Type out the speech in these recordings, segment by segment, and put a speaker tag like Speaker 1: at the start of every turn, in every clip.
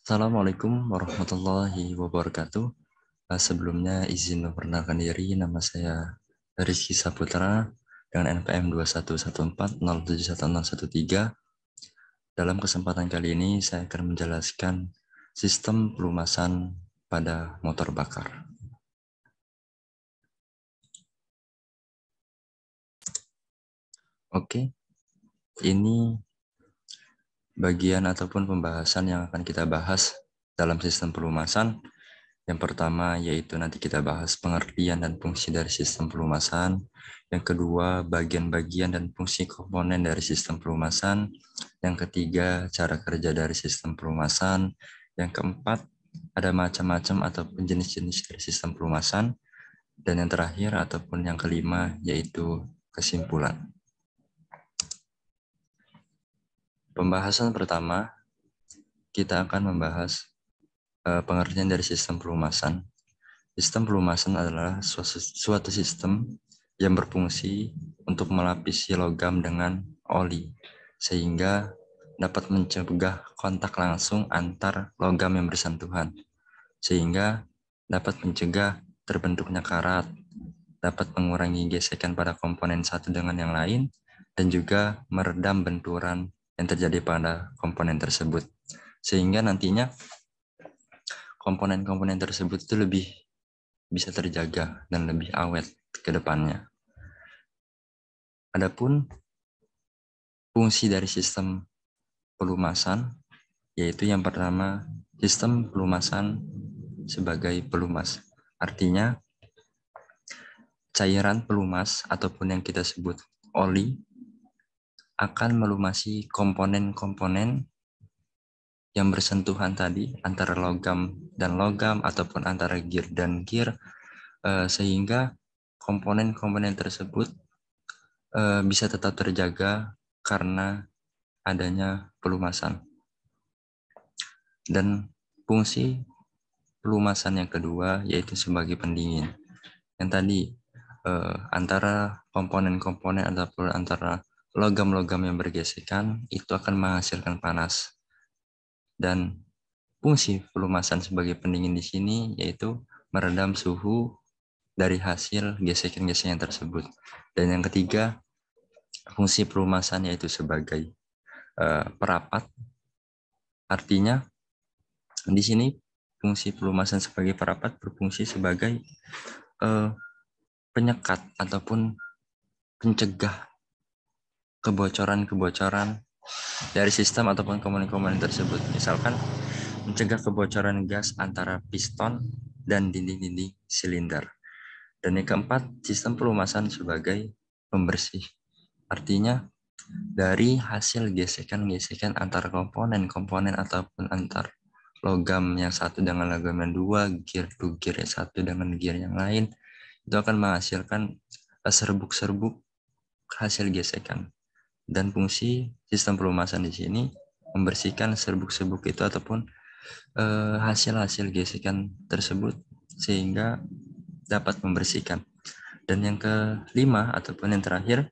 Speaker 1: Assalamualaikum warahmatullahi wabarakatuh. Sebelumnya izin memperkenalkan diri, nama saya Rizky Saputra dengan NPM 2114071013. Dalam kesempatan kali ini saya akan menjelaskan sistem pelumasan pada motor bakar. Oke, ini bagian ataupun pembahasan yang akan kita bahas dalam sistem pelumasan. Yang pertama yaitu nanti kita bahas pengertian dan fungsi dari sistem pelumasan. Yang kedua, bagian-bagian dan fungsi komponen dari sistem pelumasan. Yang ketiga, cara kerja dari sistem pelumasan. Yang keempat, ada macam-macam ataupun jenis-jenis dari sistem pelumasan. Dan yang terakhir ataupun yang kelima yaitu kesimpulan. Pembahasan pertama, kita akan membahas pengertian dari sistem pelumasan. Sistem pelumasan adalah suatu sistem yang berfungsi untuk melapisi logam dengan oli, sehingga dapat mencegah kontak langsung antar logam yang bersentuhan, sehingga dapat mencegah terbentuknya karat, dapat mengurangi gesekan pada komponen satu dengan yang lain, dan juga meredam benturan yang terjadi pada komponen tersebut. Sehingga nantinya komponen-komponen tersebut itu lebih bisa terjaga dan lebih awet ke depannya. Adapun fungsi dari sistem pelumasan, yaitu yang pertama, sistem pelumasan sebagai pelumas. Artinya, cairan pelumas ataupun yang kita sebut oli akan melumasi komponen-komponen yang bersentuhan tadi antara logam dan logam ataupun antara gear dan gear, sehingga komponen-komponen tersebut bisa tetap terjaga karena adanya pelumasan. Dan fungsi pelumasan yang kedua yaitu sebagai pendingin. Yang tadi antara komponen-komponen ataupun antara logam-logam yang bergesekan itu akan menghasilkan panas. Dan fungsi pelumasan sebagai pendingin di sini yaitu meredam suhu dari hasil gesekan-gesekan tersebut. Dan yang ketiga, fungsi pelumasan yaitu sebagai perapat. Artinya di sini fungsi pelumasan sebagai perapat berfungsi sebagai penyekat ataupun pencegah kebocoran-kebocoran dari sistem ataupun komponen-komponen tersebut. Misalkan mencegah kebocoran gas antara piston dan dinding-dinding silinder. Dan yang keempat, sistem pelumasan sebagai pembersih. Artinya dari hasil gesekan-gesekan antar komponen-komponen ataupun antar logam yang satu dengan logam yang dua, gear to gear yang satu dengan gear yang lain, itu akan menghasilkan serbuk-serbuk hasil gesekan. Dan fungsi sistem pelumasan di sini membersihkan serbuk-serbuk itu ataupun hasil-hasil gesekan tersebut sehingga dapat membersihkan. Dan yang kelima ataupun yang terakhir,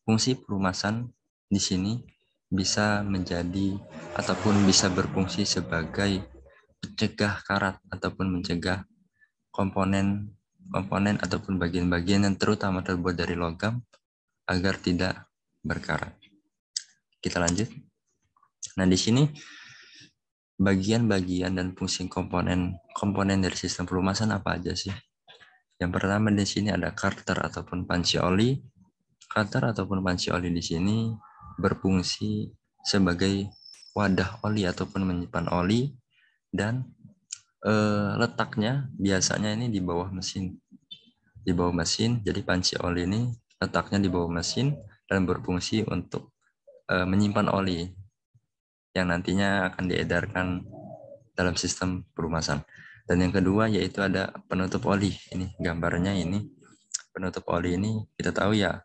Speaker 1: fungsi pelumasan di sini bisa menjadi ataupun bisa berfungsi sebagai mencegah karat ataupun mencegah komponen ataupun bagian-bagian yang terutama terbuat dari logam agar tidak berkarat. Kita lanjut. Nah, di sini bagian-bagian dan fungsi komponen dari sistem pelumasan apa aja sih? Yang pertama di sini ada karter ataupun panci oli. Karter ataupun panci oli di sini berfungsi sebagai wadah oli ataupun menyimpan oli dan letaknya biasanya ini di bawah mesin. Di bawah mesin, jadi panci oli ini letaknya di bawah mesin dan berfungsi untuk menyimpan oli yang nantinya akan diedarkan dalam sistem pelumasan. Dan yang kedua yaitu ada penutup oli. Ini gambarnya ini. Penutup oli ini kita tahu ya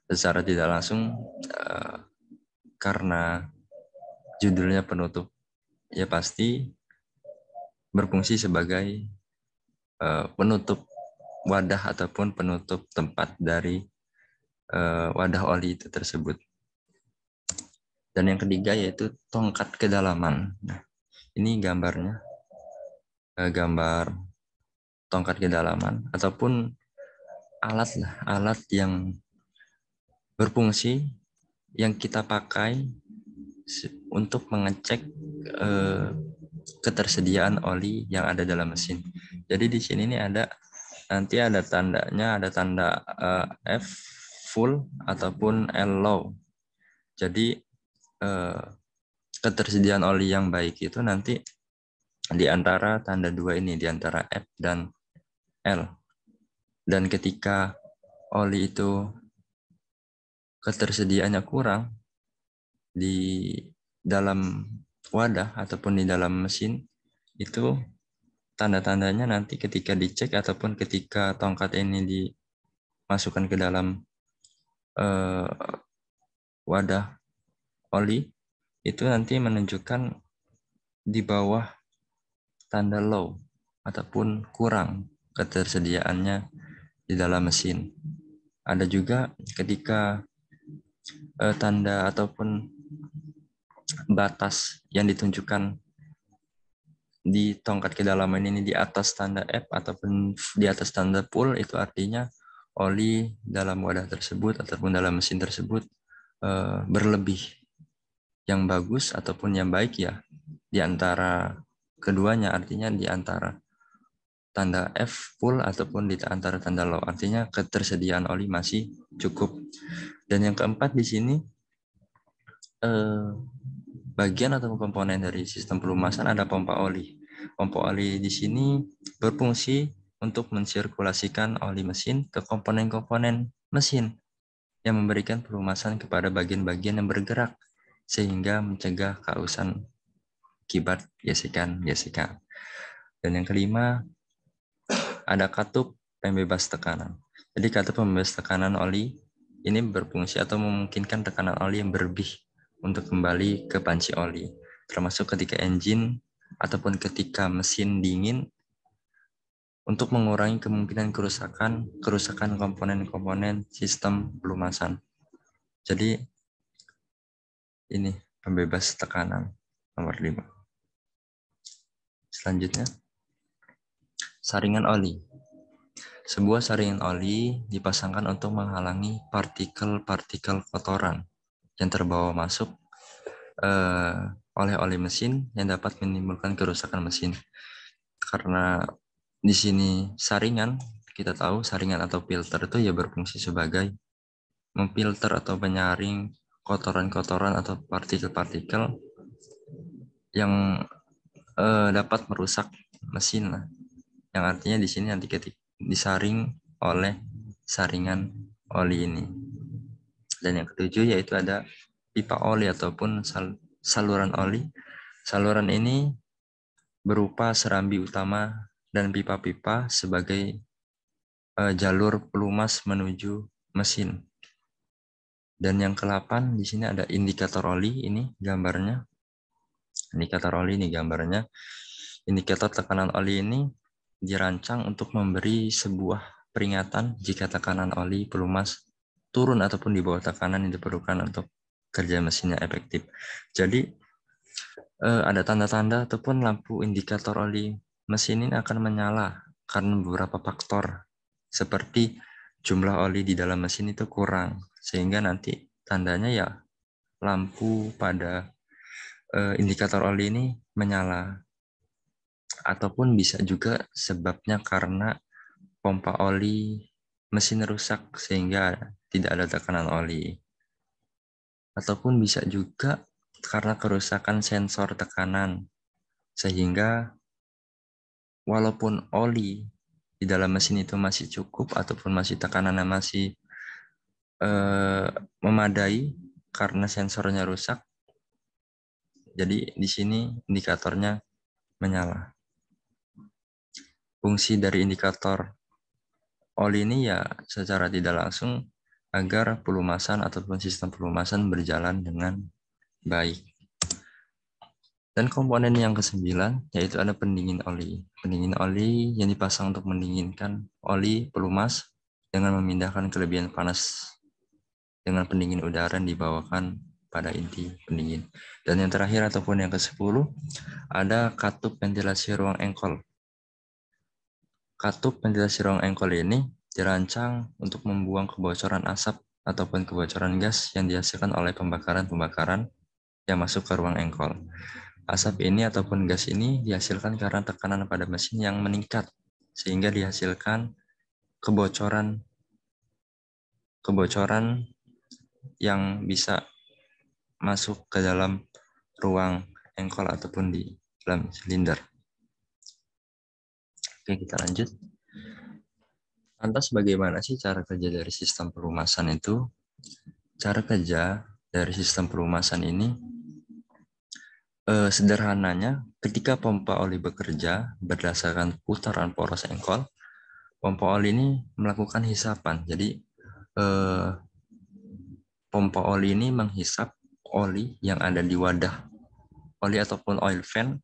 Speaker 1: secara tidak langsung karena judulnya penutup ya pasti berfungsi sebagai penutup wadah ataupun penutup tempat dari wadah oli itu tersebut. Dan yang ketiga yaitu tongkat kedalaman. Nah, Ini gambarnya, gambar tongkat kedalaman ataupun alat yang berfungsi yang kita pakai untuk mengecek ketersediaan oli yang ada dalam mesin. Jadi di sini nih nanti ada tandanya, ada tanda F full ataupun L low. Jadi ketersediaan oli yang baik itu nanti di antara tanda dua ini, di antara F dan L. Dan ketika oli itu ketersediaannya kurang di dalam wadah ataupun di dalam mesin, itu tanda-tandanya nanti ketika dicek ataupun ketika tongkat ini dimasukkan ke dalam wadah oli, itu nanti menunjukkan di bawah tanda low ataupun kurang ketersediaannya di dalam mesin. Ada juga ketika tanda ataupun batas yang ditunjukkan di tongkat kedalaman ini di atas tanda F ataupun di atas tanda full, itu artinya oli dalam wadah tersebut ataupun dalam mesin tersebut berlebih. Yang bagus ataupun yang baik ya di antara keduanya, artinya di antara tanda F full ataupun di antara tanda low, artinya ketersediaan oli masih cukup. Dan yang keempat di sini bagian atau komponen dari sistem pelumasan ada pompa oli. Pompa oli di sini berfungsi untuk mensirkulasikan oli mesin ke komponen-komponen mesin yang memberikan pelumasan kepada bagian-bagian yang bergerak sehingga mencegah kausan akibat gesekan. Dan yang kelima ada katup pembebas tekanan. Jadi katup pembebas tekanan oli ini berfungsi atau memungkinkan tekanan oli yang berlebih untuk kembali ke panci oli, termasuk ketika engine ataupun ketika mesin dingin, untuk mengurangi kemungkinan kerusakan komponen-komponen sistem pelumasan. Jadi ini pembebas tekanan nomor 5. Selanjutnya, saringan oli. Sebuah saringan oli dipasangkan untuk menghalangi partikel-partikel kotoran yang terbawa masuk oleh oli mesin yang dapat menimbulkan kerusakan mesin. Karena di sini saringan, kita tahu saringan atau filter itu ya berfungsi sebagai memfilter atau menyaring kotoran-kotoran atau partikel-partikel yang dapat merusak mesin lah. Yang artinya di sini nanti disaring oleh saringan oli ini. Dan yang ketujuh yaitu ada pipa oli ataupun saluran oli. Saluran ini berupa serambi utama dan pipa-pipa sebagai jalur pelumas menuju mesin. Dan yang ke-8 di sini ada indikator oli, ini gambarnya. Indikator oli ini gambarnya. Indikator tekanan oli ini dirancang untuk memberi sebuah peringatan jika tekanan oli pelumas turun ataupun di bawah tekanan yang diperlukan untuk kerja mesinnya efektif. Jadi ada tanda-tanda ataupun lampu indikator oli mesin ini akan menyala karena beberapa faktor seperti jumlah oli di dalam mesin itu kurang, sehingga nanti tandanya ya lampu pada indikator oli ini menyala. Ataupun bisa juga sebabnya karena pompa oli mesin rusak sehingga tidak ada tekanan oli. Ataupun bisa juga karena kerusakan sensor tekanan sehingga walaupun oli di dalam mesin itu masih cukup ataupun masih tekanannya masih memadai karena sensornya rusak, jadi di sini indikatornya menyala. Fungsi dari indikator oli ini ya secara tidak langsung agar pelumasan ataupun sistem pelumasan berjalan dengan baik. Dan komponen yang ke-9 yaitu ada pendingin oli. Pendingin oli yang dipasang untuk mendinginkan oli pelumas dengan memindahkan kelebihan panas dengan pendingin udara yang dibawakan pada inti pendingin. Dan yang terakhir ataupun yang ke-10 ada katup ventilasi ruang engkol. Katup ventilasi ruang engkol ini dirancang untuk membuang kebocoran asap ataupun kebocoran gas yang dihasilkan oleh pembakaran-pembakaran yang masuk ke ruang engkol. Asap ini ataupun gas ini dihasilkan karena tekanan pada mesin yang meningkat, sehingga dihasilkan kebocoran yang bisa masuk ke dalam ruang engkol ataupun di dalam silinder. Oke, kita lanjut. Lantas bagaimana sih cara kerja dari sistem pelumasan itu? Cara kerja dari sistem pelumasan ini sederhananya ketika pompa oli bekerja berdasarkan putaran poros engkol, pompa oli ini melakukan hisapan. Jadi pompa oli ini menghisap oli yang ada di wadah oli ataupun oil fan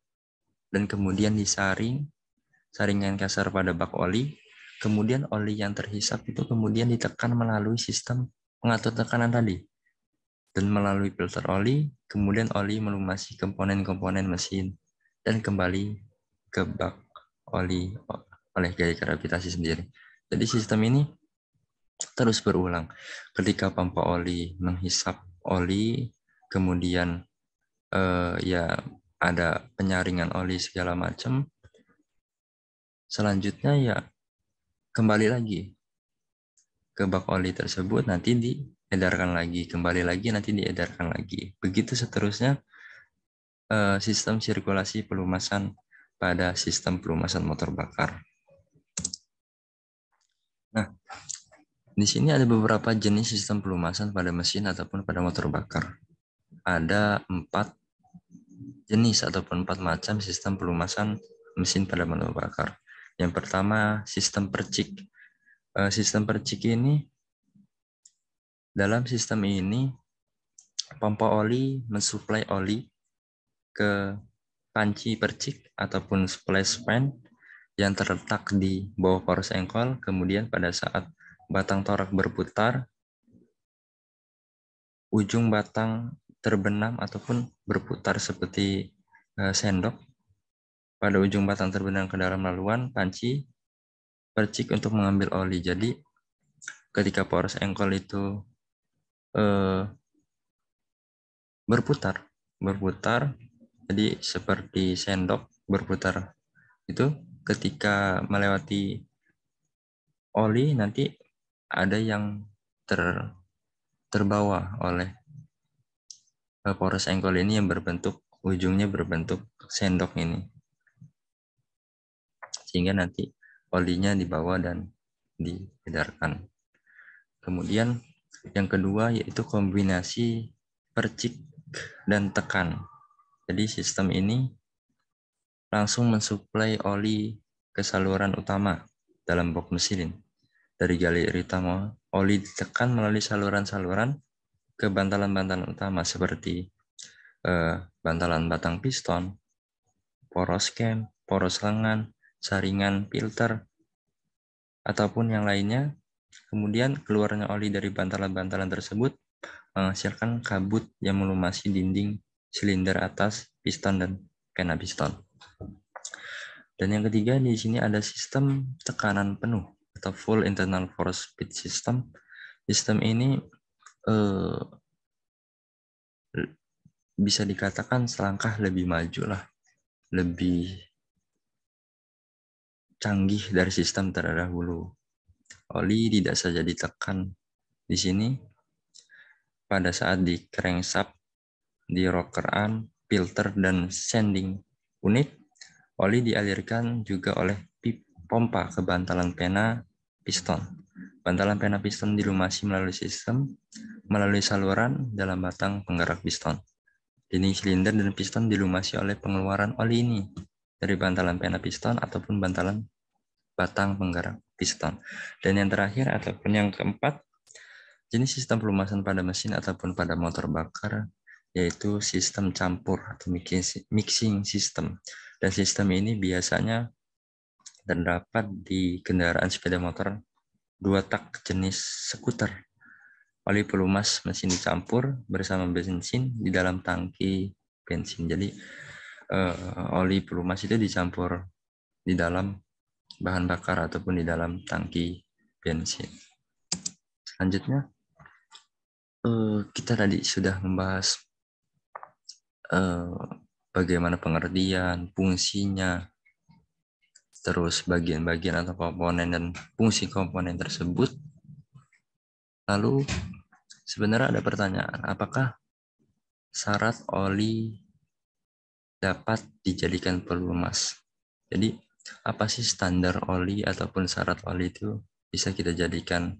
Speaker 1: dan kemudian saringan kasar pada bak oli. Kemudian oli yang terhisap itu kemudian ditekan melalui sistem pengatur tekanan tadi. Dan melalui filter oli, kemudian oli melumasi komponen-komponen mesin dan kembali ke bak oli oleh gaya gravitasi sendiri. Jadi sistem ini terus berulang. Ketika pompa oli menghisap oli, kemudian ya ada penyaringan oli segala macam. Selanjutnya ya kembali lagi ke bak oli tersebut, nanti diedarkan lagi, kembali lagi, nanti diedarkan lagi. Begitu seterusnya sistem sirkulasi pelumasan pada sistem pelumasan motor bakar. Nah, di sini ada beberapa jenis sistem pelumasan pada mesin ataupun pada motor bakar. Ada 4 jenis ataupun 4 macam sistem pelumasan mesin pada motor bakar. Yang pertama, sistem percik. Sistem percik ini, dalam sistem ini, pompa oli mensuplai oli ke panci percik ataupun splash pan yang terletak di bawah poros engkol. Kemudian pada saat batang torak berputar, ujung batang terbenam ataupun berputar seperti sendok. Pada ujung batang terbenam ke dalam laluan panci percik untuk mengambil oli. Jadi ketika poros engkol itu berputar, jadi seperti sendok berputar itu, ketika melewati oli nanti ada yang terbawa oleh poros engkol ini yang ujungnya berbentuk sendok ini, sehingga nanti olinya dibawa dan diedarkan. Kemudian yang kedua yaitu kombinasi percik dan tekan. Jadi sistem ini langsung mensuplai oli ke saluran utama dalam box mesin. Dari gali utama, oli ditekan melalui saluran-saluran ke bantalan-bantalan utama seperti bantalan batang piston, poros cam, poros lengan, saringan filter, ataupun yang lainnya. Kemudian keluarnya oli dari bantalan-bantalan tersebut menghasilkan kabut yang melumasi dinding silinder atas piston dan pena piston. Dan yang ketiga di sini ada sistem tekanan penuh atau full internal force feed system. Sistem ini bisa dikatakan selangkah lebih maju lah, lebih canggih dari sistem terdahulu. Oli tidak saja ditekan di sini pada saat di crankshaft, di rocker arm, filter, dan sanding unit. Oli dialirkan juga oleh pompa ke bantalan pena piston. Bantalan pena piston dilumasi melalui saluran dalam batang penggerak piston. Dinding silinder dan piston dilumasi oleh pengeluaran oli ini dari bantalan pena piston ataupun bantalan batang penggerak piston. Dan yang terakhir ataupun yang keempat, jenis sistem pelumasan pada mesin ataupun pada motor bakar yaitu sistem campur atau mixing system. Dan sistem ini biasanya terdapat di kendaraan sepeda motor 2 tak jenis skuter. oli pelumas mesin dicampur bersama bensin di dalam tangki bensin. Jadi oli pelumas itu dicampur di dalam bahan bakar ataupun di dalam tangki bensin. Selanjutnya kita tadi sudah membahas bagaimana pengertian, fungsinya, terus bagian-bagian atau komponen dan fungsi komponen tersebut. Lalu sebenarnya ada pertanyaan, apakah syarat oli dapat dijadikan pelumas? Jadi apa sih standar oli ataupun syarat oli itu bisa kita jadikan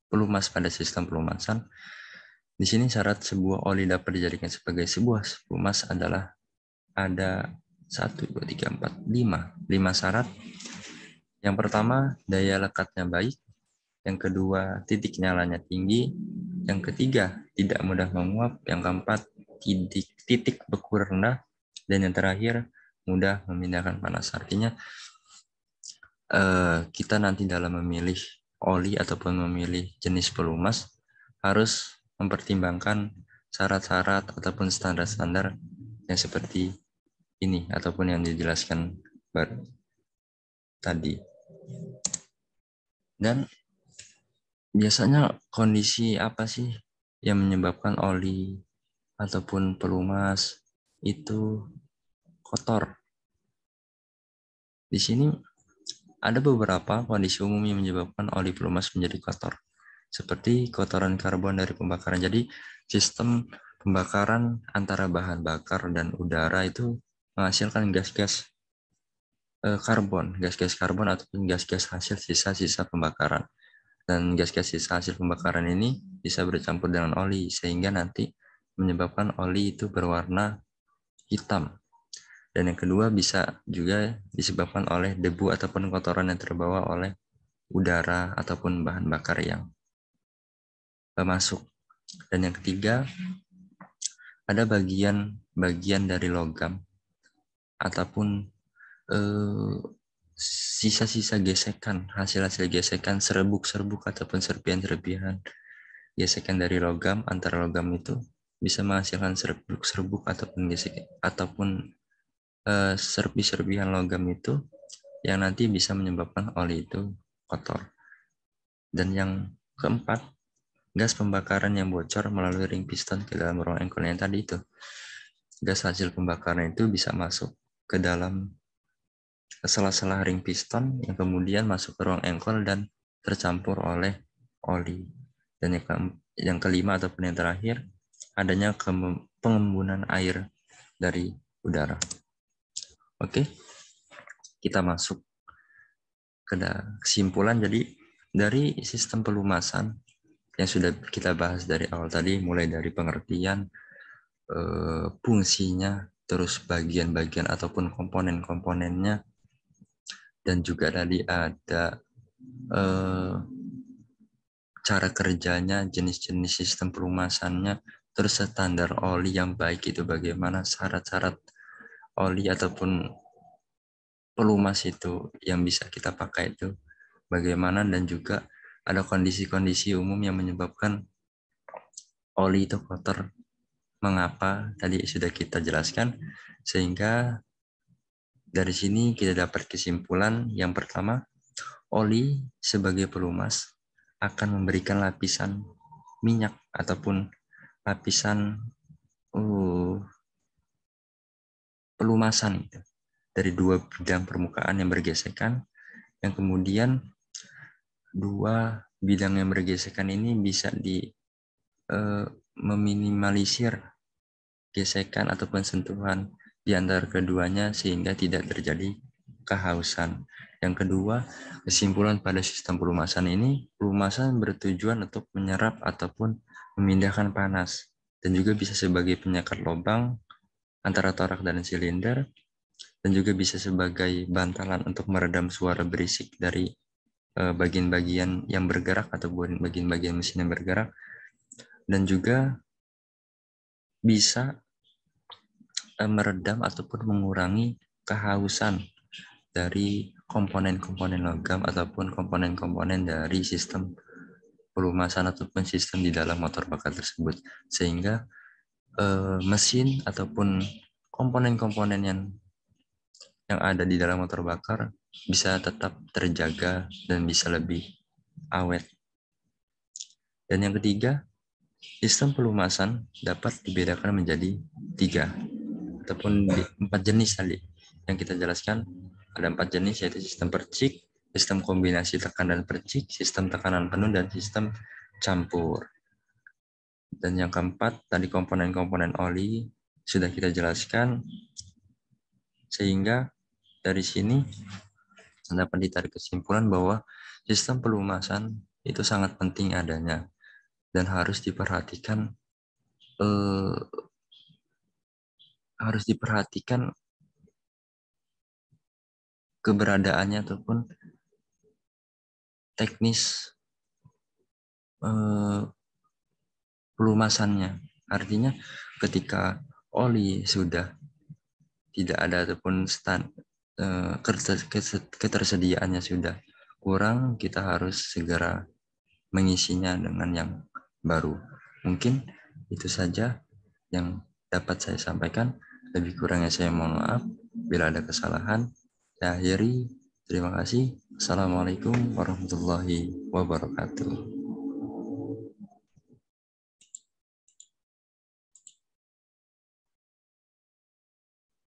Speaker 1: pelumas pada sistem pelumasan? Di sini syarat sebuah oli dapat dijadikan sebagai sebuah pelumas adalah ada 1, 2, 3, 4, 5 syarat. Yang pertama, daya lekatnya baik. Yang kedua, titik nyalanya tinggi. Yang ketiga, tidak mudah menguap. Yang keempat, titik beku rendah. Dan yang terakhir, mudah memindahkan panas. Artinya, kita nanti dalam memilih oli ataupun memilih jenis pelumas harus mempertimbangkan syarat-syarat ataupun standar-standar yang seperti ini ataupun yang dijelaskan tadi. Dan biasanya kondisi apa sih yang menyebabkan oli ataupun pelumas itu kotor? Di sini ada beberapa kondisi umum yang menyebabkan oli pelumas menjadi kotor, seperti kotoran karbon dari pembakaran. Jadi sistem pembakaran antara bahan bakar dan udara itu menghasilkan gas-gas karbon ataupun gas-gas hasil sisa-sisa pembakaran. Dan gas-gas sisa hasil pembakaran ini bisa bercampur dengan oli sehingga nanti menyebabkan oli itu berwarna hitam. Dan yang kedua bisa juga disebabkan oleh debu ataupun kotoran yang terbawa oleh udara ataupun bahan bakar yang masuk. Dan yang ketiga ada bagian dari logam ataupun sisa-sisa gesekan, hasil-hasil gesekan, serbuk-serbuk ataupun serpihan-serpihan gesekan dari logam, antara logam itu bisa menghasilkan serbuk-serbuk ataupun gesekan ataupun serpi-serpihan logam itu yang nanti bisa menyebabkan oli itu kotor. Dan yang keempat, gas pembakaran yang bocor melalui ring piston ke dalam ruang engkol yang tadi itu. Gas hasil pembakaran itu bisa masuk ke dalam sela-sela ring piston yang kemudian masuk ke ruang engkol dan tercampur oleh oli. Dan yang kelima ataupun yang terakhir, adanya pengembunan air dari udara. Oke, kita masuk ke kesimpulan. Jadi dari sistem pelumasan yang sudah kita bahas dari awal tadi, mulai dari pengertian, fungsinya, terus bagian-bagian ataupun komponen-komponennya, dan juga tadi ada cara kerjanya, jenis-jenis sistem pelumasannya, terus standar oli yang baik itu bagaimana, syarat-syarat oli ataupun pelumas itu yang bisa kita pakai itu bagaimana, dan juga ada kondisi-kondisi umum yang menyebabkan oli itu kotor. Mengapa tadi sudah kita jelaskan, sehingga dari sini kita dapat kesimpulan yang pertama, oli sebagai pelumas akan memberikan lapisan minyak ataupun lapisan pelumasan itu dari dua bidang permukaan yang bergesekan, yang kemudian dua bidang yang bergesekan ini bisa meminimalisir gesekan ataupun sentuhan di antara keduanya sehingga tidak terjadi kehausan. Yang kedua, kesimpulan pada sistem pelumasan ini, pelumasan bertujuan untuk menyerap ataupun memindahkan panas dan juga bisa sebagai penyekat lubang antara torak dan silinder, dan juga bisa sebagai bantalan untuk meredam suara berisik dari bagian-bagian yang bergerak atau bagian-bagian mesin yang bergerak, dan juga bisa meredam ataupun mengurangi kehausan dari komponen-komponen logam ataupun komponen-komponen dari sistem pelumasan ataupun sistem di dalam motor bakar tersebut, sehingga mesin ataupun komponen-komponen yang ada di dalam motor bakar bisa tetap terjaga dan bisa lebih awet. Dan yang ketiga, sistem pelumasan dapat dibedakan menjadi 3 ataupun 4 jenis tadi yang kita jelaskan. Ada 4 jenis, yaitu sistem percik, sistem kombinasi tekan dan percik, sistem tekanan penuh, dan sistem campur. Dan yang keempat, tadi komponen-komponen oli sudah kita jelaskan, sehingga dari sini dapat ditarik kesimpulan bahwa sistem pelumasan itu sangat penting adanya dan harus diperhatikan keberadaannya ataupun teknis pelumasannya. Artinya ketika oli sudah tidak ada ataupun ketersediaannya sudah kurang, kita harus segera mengisinya dengan yang baru. Mungkin itu saja yang dapat saya sampaikan. Lebih kurangnya saya mohon maaf. Bila ada kesalahan, saya akhiri. Terima kasih. Assalamualaikum warahmatullahi wabarakatuh.